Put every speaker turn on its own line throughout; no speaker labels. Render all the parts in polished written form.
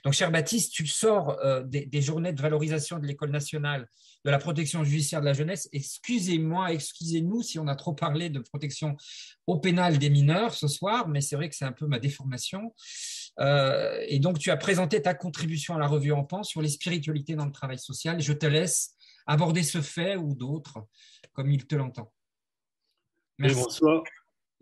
Donc, cher Baptiste, tu sors des journées de valorisation de l'École nationale de la protection judiciaire de la jeunesse. Excusez-moi, excusez-nous si on a trop parlé de protection au pénal des mineurs ce soir, mais c'est vrai que c'est un peu ma déformation. Et donc, tu as présenté ta contribution à la revue En Pan sur les spiritualités dans le travail social. Je te laisse aborder ce fait ou d'autres comme il te l'entend.
Oui,
Merci.
bonsoir.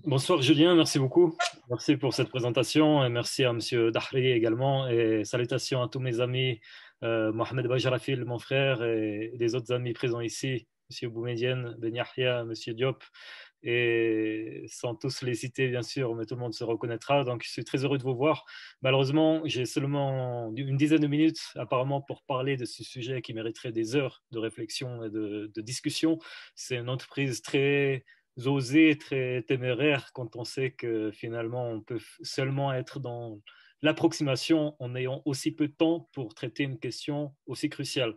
Bonsoir Julien, merci beaucoup. Merci pour cette présentation et merci à Monsieur Dahri également. Et salutations à tous mes amis, Mohamed Bajrafil, mon frère, et les autres amis présents ici, Monsieur Boumedienne, Ben Yahya, Monsieur Diop. Et sans tous les citer, bien sûr, mais tout le monde se reconnaîtra. Donc, je suis très heureux de vous voir. Malheureusement, j'ai seulement une dizaine de minutes, apparemment, pour parler de ce sujet qui mériterait des heures de réflexion et de discussion. C'est une entreprise très osée, très téméraire, quand on sait que finalement, on peut seulement être dans l'approximation en ayant aussi peu de temps pour traiter une question aussi cruciale.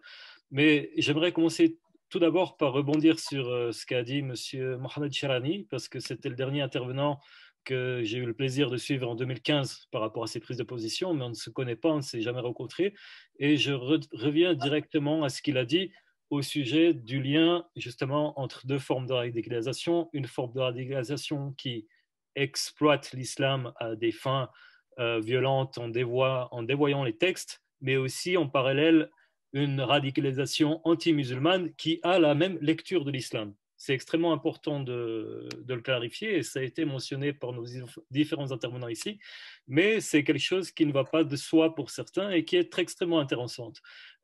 Mais j'aimerais commencer tout d'abord par rebondir sur ce qu'a dit M. Mohamed Chirani, parce que c'était le dernier intervenant que j'ai eu le plaisir de suivre en 2015 par rapport à ses prises de position, mais on ne se connaît pas, on ne s'est jamais rencontré. Et je reviens directement à ce qu'il a dit au sujet du lien justement entre deux formes de radicalisation, une forme de radicalisation qui exploite l'islam à des fins violentes en dévoyant les textes, mais aussi en parallèle une radicalisation anti-musulmane qui a la même lecture de l'islam. C'est extrêmement important de le clarifier et ça a été mentionné par nos différents intervenants ici, mais c'est quelque chose qui ne va pas de soi pour certains et qui est très extrêmement intéressante.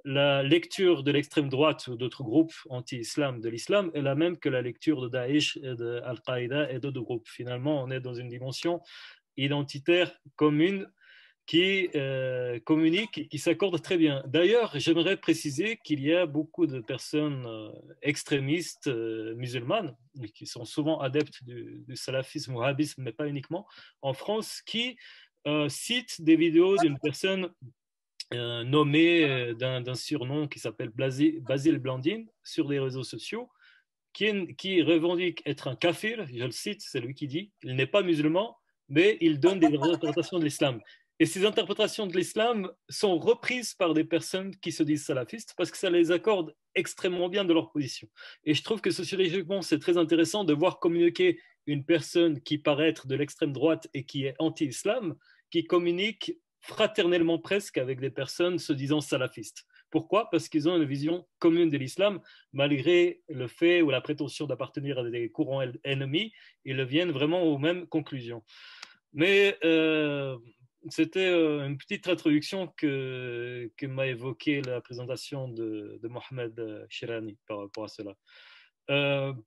La lecture de l'extrême droite ou d'autres groupes anti-islam de l'islam est la même que la lecture de Daesh et de Al-Qaïda et d'autres groupes. Finalement, on est dans une dimension identitaire commune qui communiquent et qui s'accordent très bien. D'ailleurs, j'aimerais préciser qu'il y a beaucoup de personnes extrémistes musulmanes, qui sont souvent adeptes du salafisme, wahhabisme, mais pas uniquement, en France, qui citent des vidéos d'une personne nommée d'un surnom qui s'appelle Basile Blandine sur les réseaux sociaux, qui revendique être un kafir, je le cite, c'est lui qui dit, il n'est pas musulman, mais il donne des interprétations de l'islam. Et ces interprétations de l'islam sont reprises par des personnes qui se disent salafistes parce que ça les accorde extrêmement bien de leur position. Et je trouve que sociologiquement, c'est très intéressant de voir communiquer une personne qui paraît être de l'extrême droite et qui est anti-islam, qui communique fraternellement presque avec des personnes se disant salafistes. Pourquoi? Parce qu'ils ont une vision commune de l'islam, malgré le fait ou la prétention d'appartenir à des courants ennemis, ils viennent vraiment aux mêmes conclusions. Mais c'était une petite introduction que m'a évoqué la présentation de Mohamed Chirani par rapport à cela.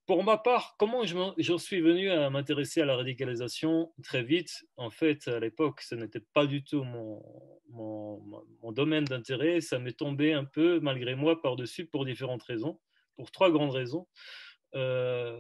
Pour ma part, comment j'en suis venu à m'intéresser à la radicalisation très vite? En fait, à l'époque, ce n'était pas du tout mon domaine d'intérêt. Ça m'est tombé un peu, malgré moi, par-dessus pour différentes raisons, pour trois grandes raisons. Euh,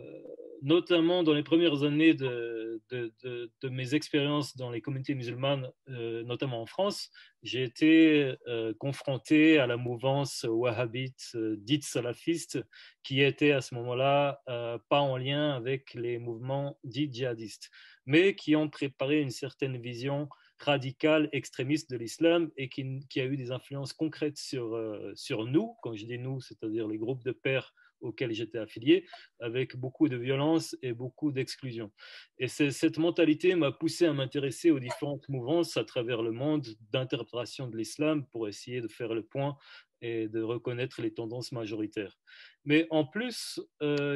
Notamment dans les premières années de mes expériences dans les communautés musulmanes, notamment en France, j'ai été confronté à la mouvance wahhabite dite salafiste, qui était à ce moment-là pas en lien avec les mouvements dits djihadistes, mais qui ont préparé une certaine vision radicale, extrémiste de l'islam et qui a eu des influences concrètes sur nous, quand je dis nous, c'est-à-dire les groupes de pairs auxquels j'étais affilié, avec beaucoup de violence et beaucoup d'exclusion. Et cette mentalité m'a poussé à m'intéresser aux différentes mouvances à travers le monde d'interprétation de l'islam pour essayer de faire le point et de reconnaître les tendances majoritaires. Mais en plus,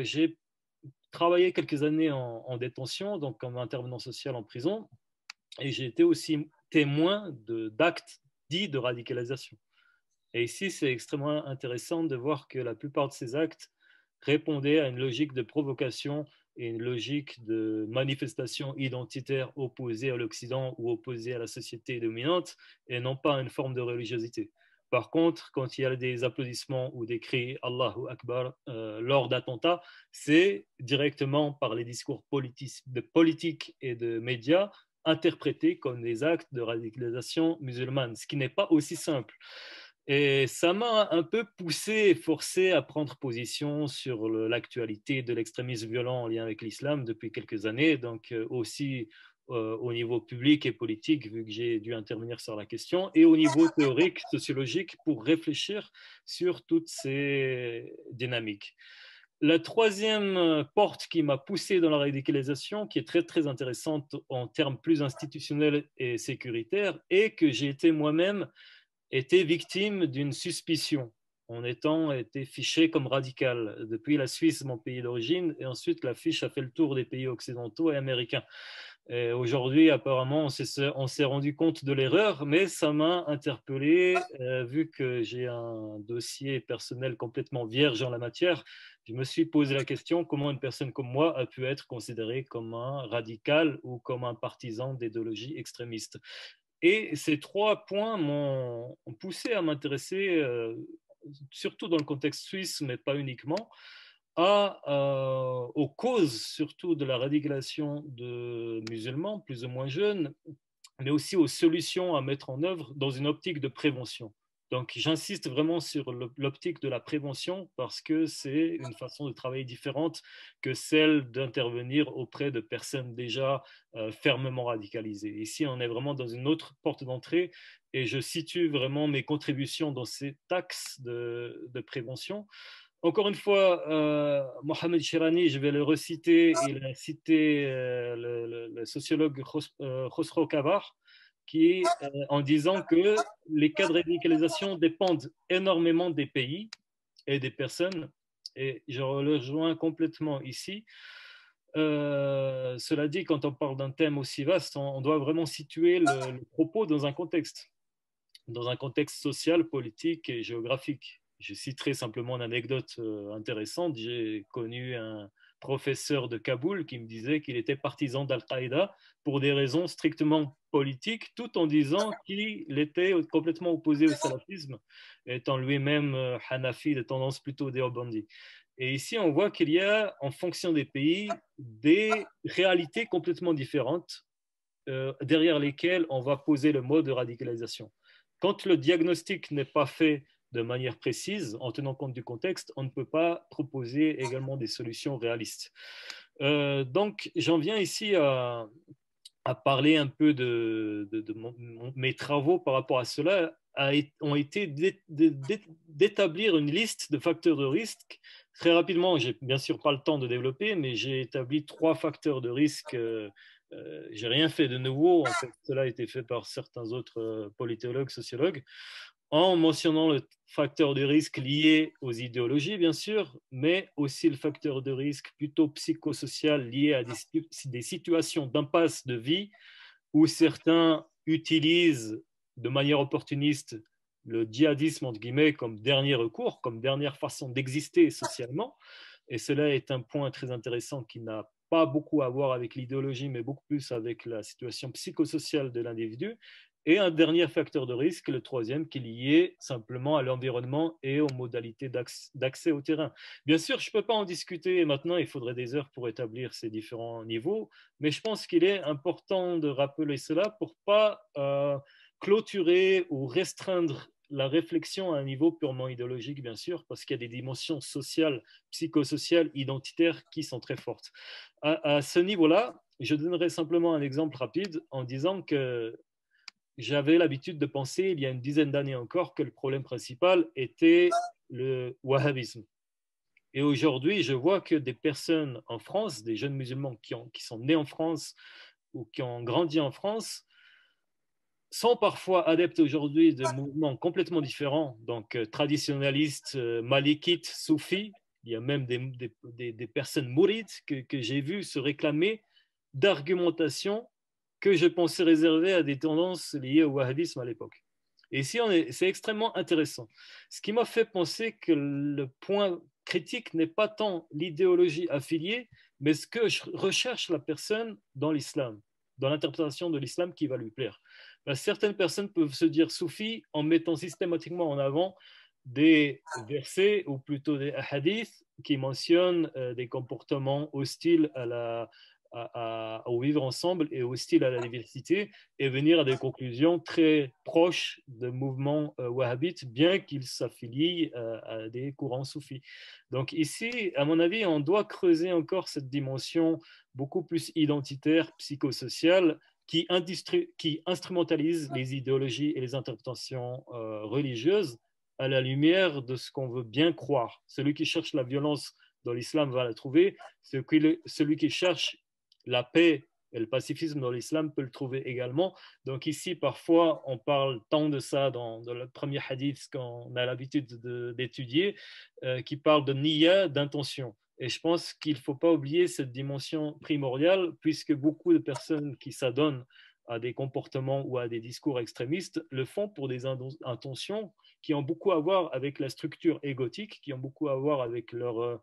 j'ai travaillé quelques années en détention, donc comme intervenant social en prison, et j'ai été aussi témoin d'actes dits de radicalisation. Et ici, c'est extrêmement intéressant de voir que la plupart de ces actes répondaient à une logique de provocation et une logique de manifestation identitaire opposée à l'Occident ou opposée à la société dominante et non pas à une forme de religiosité. Par contre, quand il y a des applaudissements ou des cris Allahu Akbar lors d'attentats, c'est directement par les discours politiques et de médias interprétés comme des actes de radicalisation musulmane, ce qui n'est pas aussi simple. Et ça m'a un peu poussé et forcé à prendre position sur l'actualité de l'extrémisme violent en lien avec l'islam depuis quelques années, donc aussi au niveau public et politique, vu que j'ai dû intervenir sur la question, et au niveau théorique, sociologique, pour réfléchir sur toutes ces dynamiques. La troisième porte qui m'a poussé dans la radicalisation, qui est très très intéressante en termes plus institutionnels et sécuritaires, est que j'ai été moi-même victime d'une suspicion en étant été fiché comme radical depuis la Suisse, mon pays d'origine, et ensuite la fiche a fait le tour des pays occidentaux et américains. Aujourd'hui, apparemment, on s'est rendu compte de l'erreur, mais ça m'a interpellé, vu que j'ai un dossier personnel complètement vierge en la matière. Je me suis posé la question comment une personne comme moi a pu être considérée comme un radical ou comme un partisan d'idéologie extrémiste. Et ces trois points m'ont poussé à m'intéresser, surtout dans le contexte suisse, mais pas uniquement, aux causes surtout de la radicalisation de musulmans plus ou moins jeunes, mais aussi aux solutions à mettre en œuvre dans une optique de prévention. Donc j'insiste vraiment sur l'optique de la prévention parce que c'est une façon de travailler différente que celle d'intervenir auprès de personnes déjà fermement radicalisées. Ici, on est vraiment dans une autre porte d'entrée et je situe vraiment mes contributions dans cet axe de prévention. Encore une fois, Mohamed Shirani, je vais le reciter, il a cité le sociologue Khosrow Kabar, en disant que les cas de radicalisation dépendent énormément des pays et des personnes, et je le rejoins complètement ici. Cela dit, quand on parle d'un thème aussi vaste, on doit vraiment situer le propos dans un contexte social, politique et géographique. Je citerai simplement une anecdote intéressante. J'ai connu un professeur de Kaboul qui me disait qu'il était partisan d'Al-Qaïda pour des raisons strictement politiques, tout en disant qu'il était complètement opposé au salafisme, étant lui-même Hanafi de tendance plutôt déobandi. Et ici, on voit qu'il y a, en fonction des pays, des réalités complètement différentes derrière lesquelles on va poser le mot de radicalisation. Quand le diagnostic n'est pas fait de manière précise, en tenant compte du contexte, on ne peut pas proposer également des solutions réalistes. Donc, j'en viens ici à parler un peu de mes travaux par rapport à cela, ont été d'établir une liste de facteurs de risque. Très rapidement, j'ai bien sûr pas le temps de développer, mais j'ai établi 3 facteurs de risque. J'ai rien fait de nouveau, en fait, cela a été fait par certains autres politologues, sociologues, en mentionnant le facteur de risque lié aux idéologies, bien sûr, mais aussi le facteur de risque plutôt psychosocial lié à des situations d'impasse de vie où certains utilisent de manière opportuniste le djihadisme, entre guillemets, comme dernier recours, comme dernière façon d'exister socialement. Et cela est un point très intéressant qui n'a pas beaucoup à voir avec l'idéologie, mais beaucoup plus avec la situation psychosociale de l'individu. Et un dernier facteur de risque, le troisième, qui est lié simplement à l'environnement et aux modalités d'accès au terrain. Bien sûr, je ne peux pas en discuter maintenant, il faudrait des heures pour établir ces différents niveaux, mais je pense qu'il est important de rappeler cela pour ne pas clôturer ou restreindre la réflexion à un niveau purement idéologique, bien sûr, parce qu'il y a des dimensions sociales, psychosociales, identitaires qui sont très fortes. À ce niveau-là, je donnerai simplement un exemple rapide en disant que j'avais l'habitude de penser, il y a une dizaine d'années encore, que le problème principal était le wahhabisme. Et aujourd'hui, je vois que des personnes en France, des jeunes musulmans qui sont nés en France ou qui ont grandi en France, sont parfois adeptes aujourd'hui de mouvements complètement différents, donc traditionnalistes, malikites, soufis. Il y a même des personnes mourides que j'ai vues se réclamer d'argumentation que je pensais réservée à des tendances liées au wahhabisme à l'époque. Et ici, c'est extrêmement intéressant. Ce qui m'a fait penser que le point critique n'est pas tant l'idéologie affiliée, mais ce que recherche la personne dans l'islam, dans l'interprétation de l'islam qui va lui plaire. Certaines personnes peuvent se dire soufis en mettant systématiquement en avant des versets ou plutôt des hadiths qui mentionnent des comportements hostiles au vivre ensemble et hostile à la diversité et venir à des conclusions très proches de mouvements wahhabites, bien qu'ils s'affilient à des courants soufis. Donc ici, à mon avis, on doit creuser encore cette dimension beaucoup plus identitaire, psychosociale, qui instrumentalise les idéologies et les interprétations religieuses à la lumière de ce qu'on veut bien croire. Celui qui cherche la violence dans l'islam va la trouver, celui qui cherche la paix et le pacifisme dans l'islam peut le trouver également. Donc ici, parfois, on parle tant de ça dans le premier hadith qu'on a l'habitude d'étudier, qui parle de niyya, d'intention. Et je pense qu'il ne faut pas oublier cette dimension primordiale, puisque beaucoup de personnes qui s'adonnent à des comportements ou à des discours extrémistes le font pour des intentions qui ont beaucoup à voir avec la structure égotique, qui ont beaucoup à voir avec leur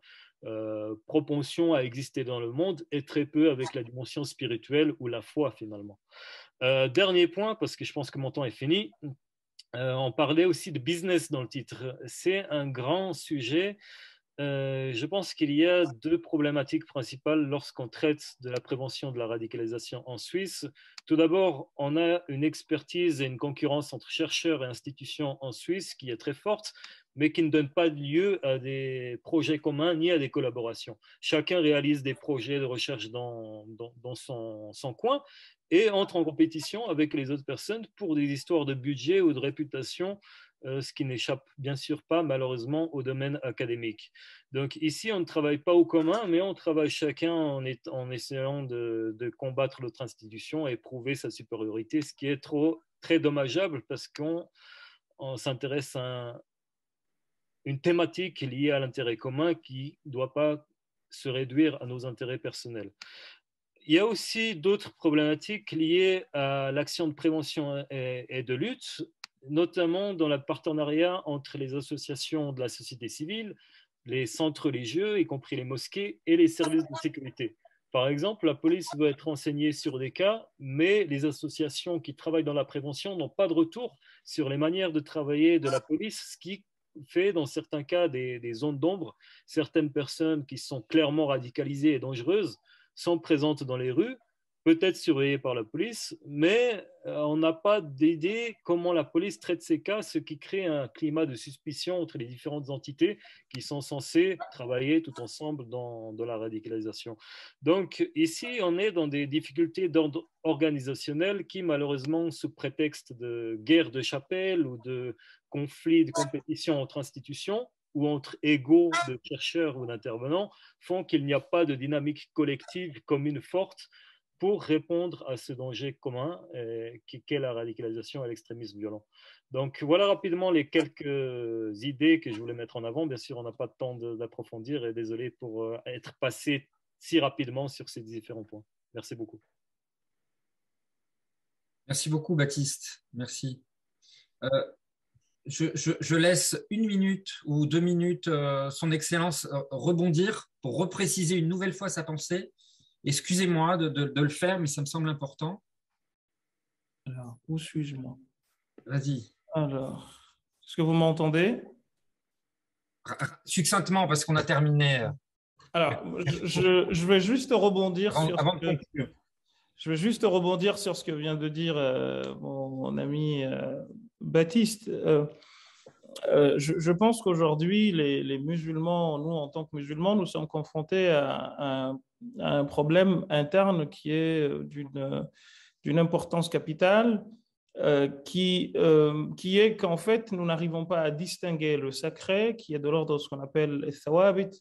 propension à exister dans le monde et très peu avec la dimension spirituelle ou la foi finalement. Dernier point, parce que je pense que mon temps est fini, on parlait aussi de business dans le titre. C'est un grand sujet. Je pense qu'il y a deux problématiques principales lorsqu'on traite de la prévention de la radicalisation en Suisse. Tout d'abord, on a une expertise et une concurrence entre chercheurs et institutions en Suisse qui est très forte, mais qui ne donne pas lieu à des projets communs ni à des collaborations. Chacun réalise des projets de recherche dans son coin et entre en compétition avec les autres personnes pour des histoires de budget ou de réputation, ce qui n'échappe bien sûr pas malheureusement au domaine académique. Donc ici, on ne travaille pas au commun, mais on travaille chacun en essayant de combattre l'autre institution et prouver sa supériorité, ce qui est très dommageable parce qu'on s'intéresse à une thématique liée à l'intérêt commun qui ne doit pas se réduire à nos intérêts personnels. Il y a aussi d'autres problématiques liées à l'action de prévention et de lutte, notamment dans le partenariat entre les associations de la société civile, les centres religieux, y compris les mosquées, et les services de sécurité. Par exemple, la police veut être renseignée sur des cas, mais les associations qui travaillent dans la prévention n'ont pas de retour sur les manières de travailler de la police, ce qui fait dans certains cas des zones d'ombre. Certaines personnes qui sont clairement radicalisées et dangereuses sont présentes dans les rues, peut-être surveillées par la police, mais on n'a pas d'idée comment la police traite ces cas, ce qui crée un climat de suspicion entre les différentes entités qui sont censées travailler tout ensemble dans la radicalisation. Donc ici, on est dans des difficultés d'ordre organisationnel qui, malheureusement, sous prétexte de guerre de chapelle ou de conflit, de compétition entre institutions, ou entre égaux de chercheurs ou d'intervenants, font qu'il n'y a pas de dynamique collective commune forte pour répondre à ce danger commun qu'est la radicalisation et l'extrémisme violent. Donc voilà rapidement les quelques idées que je voulais mettre en avant. Bien sûr, on n'a pas de temps d'approfondir et désolé pour être passé si rapidement sur ces différents points. Merci beaucoup.
Merci beaucoup, Baptiste. Merci. Je laisse 1 minute ou 2 minutes son Excellence rebondir pour repréciser une nouvelle fois sa pensée. Excusez-moi de le faire, mais ça me semble important.
Alors, où suis-je, moi?
Vas-y.
Alors, est-ce que vous m'entendez?
Succinctement, parce qu'on a terminé.
Alors, je vais juste rebondir je vais juste rebondir sur ce que vient de dire mon ami Baptiste. Je pense qu'aujourd'hui, les musulmans, nous en tant que musulmans, nous sommes confrontés à un problème interne qui est d'une importance capitale, qui est qu'en fait, nous n'arrivons pas à distinguer le sacré, qui est de l'ordre de ce qu'on appelle les thawabit,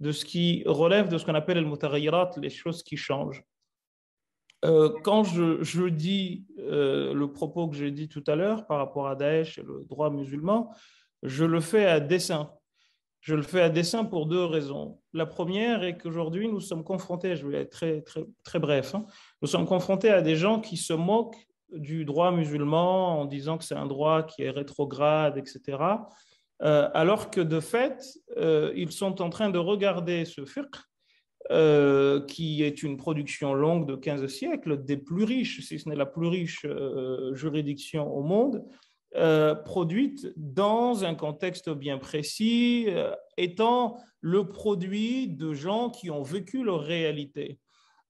de ce qui relève de ce qu'on appelle le mutaghayyirat, les choses qui changent. Quand je dis le propos que j'ai dit tout à l'heure par rapport à Daesh et le droit musulman, je le fais à dessein. Je le fais à dessein pour 2 raisons. La première est qu'aujourd'hui, nous sommes confrontés, je vais être très, très, très bref, nous sommes confrontés à des gens qui se moquent du droit musulman en disant que c'est un droit qui est rétrograde, etc. Alors que de fait, ils sont en train de regarder ce fiqh, qui est une production longue de 15 siècles, des plus riches, si ce n'est la plus riche juridiction au monde, produite dans un contexte bien précis, étant le produit de gens qui ont vécu leur réalité.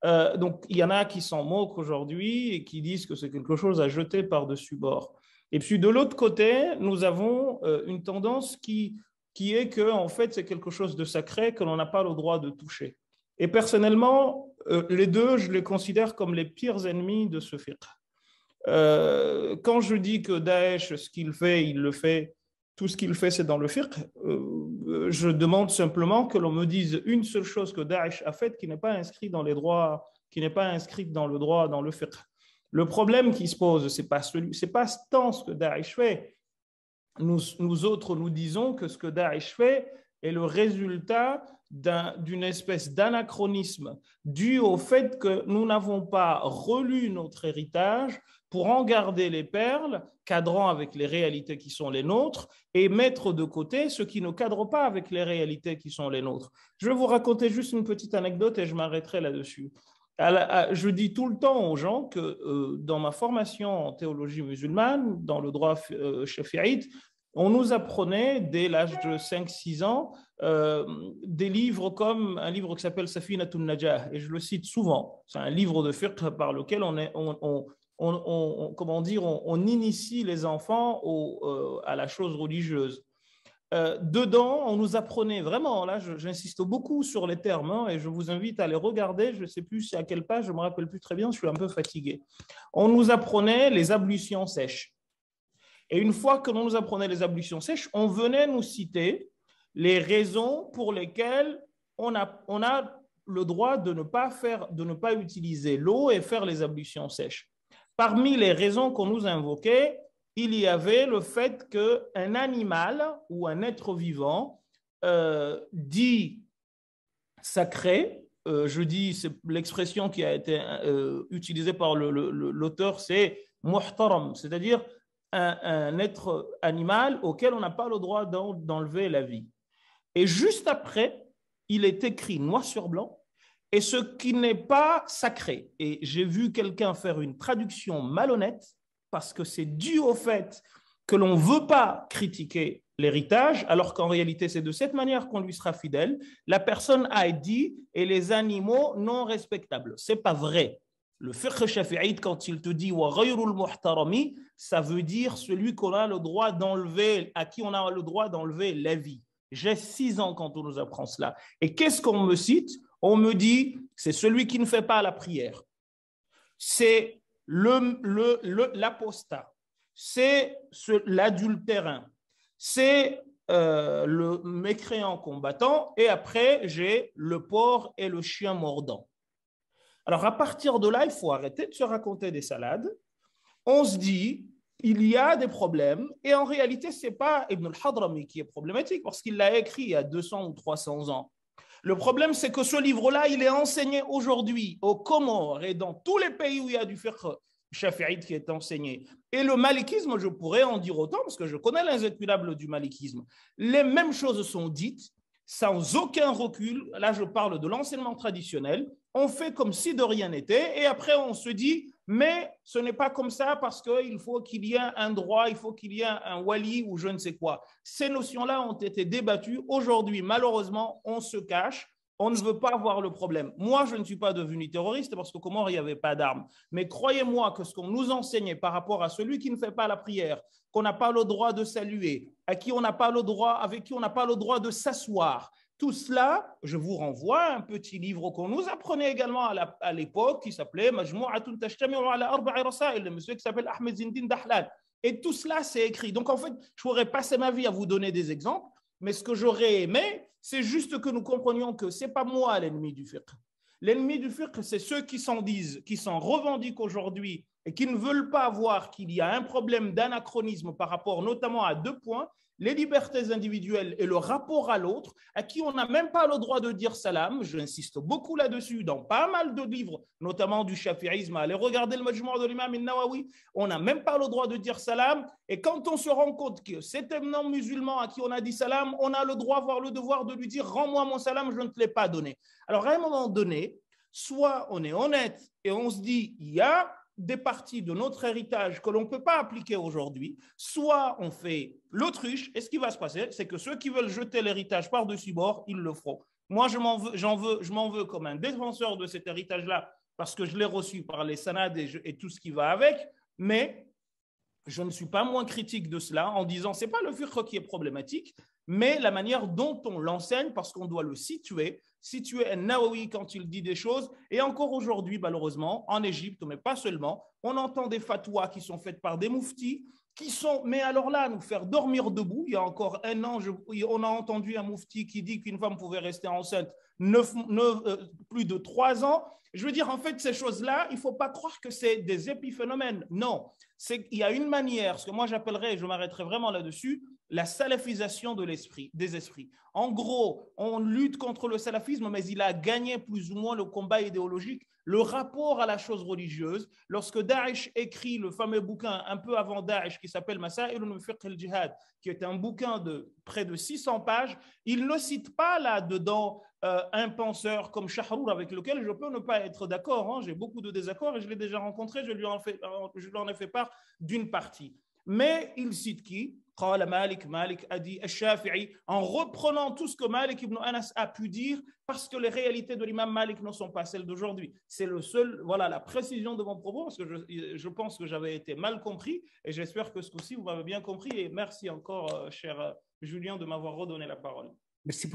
Donc, il y en a qui s'en moquent aujourd'hui et qui disent que c'est quelque chose à jeter par-dessus bord. Et puis, de l'autre côté, nous avons une tendance qui est que, en fait, c'est quelque chose de sacré que l'on n'a pas le droit de toucher. Et personnellement, les deux, je les considère comme les pires ennemis de ce fiqh. Quand je dis que Daesh, ce qu'il fait, il le fait, tout ce qu'il fait, c'est dans le fiqh, je demande simplement que l'on me dise une seule chose que Daesh a faite qui n'est pas inscrite dans les droits, qui n'est pas inscrite dans le droit, dans le fiqh. Le problème qui se pose, c'est pas tant ce que Daesh fait. Nous autres, nous disons que ce que Daesh fait est le résultat d'une espèce d'anachronisme dû au fait que nous n'avons pas relu notre héritage pour en garder les perles, cadrant avec les réalités qui sont les nôtres, et mettre de côté ce qui ne cadre pas avec les réalités qui sont les nôtres. Je vais vous raconter juste une petite anecdote et je m'arrêterai là-dessus. Je dis tout le temps aux gens que dans ma formation en théologie musulmane, dans le droit shafi'ite, on nous apprenait dès l'âge de 5-6 ans des livres comme un livre qui s'appelle Safinatun Najah, et je le cite souvent. C'est un livre de fiqh par lequel on initie les enfants à la chose religieuse. Dedans, on nous apprenait vraiment, là j'insiste beaucoup sur les termes, hein, et je vous invite à les regarder, je ne sais plus à quelle page, je ne me rappelle plus très bien, je suis un peu fatigué. On nous apprenait les ablutions sèches. Et une fois que l'on nous apprenait les ablutions sèches, on venait nous citer les raisons pour lesquelles on a le droit de ne pas utiliser l'eau et faire les ablutions sèches. Parmi les raisons qu'on nous invoquait, il y avait le fait qu'un animal ou un être vivant dit sacré, je dis, c'est l'expression qui a été utilisée par l'auteur, c'est muhtaram, c'est-à-dire un être animal auquel on n'a pas le droit d'enlever la vie. Et juste après, il est écrit noir sur blanc, et ce qui n'est pas sacré. Et j'ai vu quelqu'un faire une traduction malhonnête, parce que c'est dû au fait que l'on ne veut pas critiquer l'héritage, alors qu'en réalité, c'est de cette manière qu'on lui sera fidèle. La personne a dit « et les animaux non respectables ». Ce n'est pas vrai. Le fiqh shafi'ite, quand il te dit « wa ghayrul muhtarami », ça veut dire celui qu'on a le droit d'enlever, à qui on a le droit d'enlever la vie. J'ai 6 ans quand on nous apprend cela. Et qu'est-ce qu'on me cite? On me dit « c'est celui qui ne fait pas la prière ». C'est l'apostat, c'est l'adultérin, c'est le mécréant combattant, et après j'ai le porc et le chien mordant. Alors à partir de là, il faut arrêter de se raconter des salades. On se dit, il y a des problèmes, et en réalité, ce n'est pas Ibn al-Hadrami qui est problématique, parce qu'il l'a écrit il y a 200 ou 300 ans. Le problème, c'est que ce livre-là, il est enseigné aujourd'hui aux Comores et dans tous les pays où il y a du fiqh shafi'ite qui est enseigné. Et le malikisme, je pourrais en dire autant, parce que je connais l'inséculable du malikisme. Les mêmes choses sont dites, sans aucun recul. Là, je parle de l'enseignement traditionnel. On fait comme si de rien n'était, et après, on se dit, mais ce n'est pas comme ça parce qu'il faut qu'il y ait un droit, il faut qu'il y ait un wali ou je ne sais quoi. Ces notions-là ont été débattues. Aujourd'hui, malheureusement, on se cache. On ne veut pas voir le problème. Moi, je ne suis pas devenu terroriste parce qu'au Comores, il n'y avait pas d'armes. Mais croyez-moi que ce qu'on nous enseignait par rapport à celui qui ne fait pas la prière, qu'on n'a pas le droit de saluer, avec qui on n'a pas le droit de s'asseoir, tout cela, je vous renvoie à un petit livre qu'on nous apprenait également à l'époque qui s'appelait Majmou'atun tashtami'u ala arba'i rasail, le monsieur qui s'appelle Ahmed Zindin Dahlan. Et tout cela, c'est écrit. Donc, en fait, je pourrais passer ma vie à vous donner des exemples, mais ce que j'aurais aimé, c'est juste que nous comprenions que ce n'est pas moi l'ennemi du fiqh. L'ennemi du fiqh, c'est ceux qui s'en disent, qui s'en revendiquent aujourd'hui et qui ne veulent pas voir qu'il y a un problème d'anachronisme par rapport notamment à 2 points, les libertés individuelles et le rapport à l'autre, à qui on n'a même pas le droit de dire salam. J'insiste beaucoup là-dessus dans pas mal de livres, notamment du shafi'isme. Allez regarder le Majmou' de l'imam al-Nawawi. On n'a même pas le droit de dire salam. Et quand on se rend compte que cet éminent musulman à qui on a dit salam, on a le droit, voire le devoir de lui dire « rends-moi mon salam, je ne te l'ai pas donné ». Alors à un moment donné, soit on est honnête et on se dit « il y a
des parties de notre héritage que l'on ne peut pas appliquer aujourd'hui, soit on fait l'autruche, et ce qui va se passer, c'est que ceux qui veulent jeter l'héritage par-dessus bord, ils le feront. Moi, je m'en veux comme un défenseur de cet héritage-là, parce que je l'ai reçu par les sanad et tout ce qui va avec, mais je ne suis pas moins critique de cela en disant ce n'est pas le fiqh qui est problématique, mais la manière dont on l'enseigne, parce qu'on doit le situer un Nawawi quand il dit des choses. Et encore aujourd'hui, malheureusement, en Égypte, mais pas seulement, on entend des fatwas qui sont faites par des mouftis, qui sont, mais alors là, nous faire dormir debout. Il y a encore un an, on a entendu un moufti qui dit qu'une femme pouvait rester enceinte plus de 3 ans. Je veux dire, en fait, ces choses-là, il ne faut pas croire que c'est des épiphénomènes. Non, il y a une manière, ce que moi j'appellerais, et je m'arrêterai vraiment là-dessus, la salafisation des esprits. En gros, on lutte contre le salafisme, mais il a gagné plus ou moins le combat idéologique, le rapport à la chose religieuse. Lorsque Daesh écrit le fameux bouquin un peu avant Daesh qui s'appelle Masail al-Fiqh al-Jihad, qui est un bouquin de près de 600 pages, il ne cite pas là-dedans un penseur comme Shahrour avec lequel je peux ne pas être d'accord. Hein. J'ai beaucoup de désaccords et je l'ai déjà rencontré, je lui en ai fait part d'une partie. Mais il cite qui? Malik a dit Al-Shafi'i, en reprenant tout ce que Malik ibn Anas a pu dire, parce que les réalités de l'imam Malik ne sont pas celles d'aujourd'hui. C'est la précision de mon propos, parce que je pense que j'avais été mal compris, et j'espère que ce coup-ci, vous m'avez bien compris, et merci encore, cher Julien, de m'avoir redonné la parole.
Merci.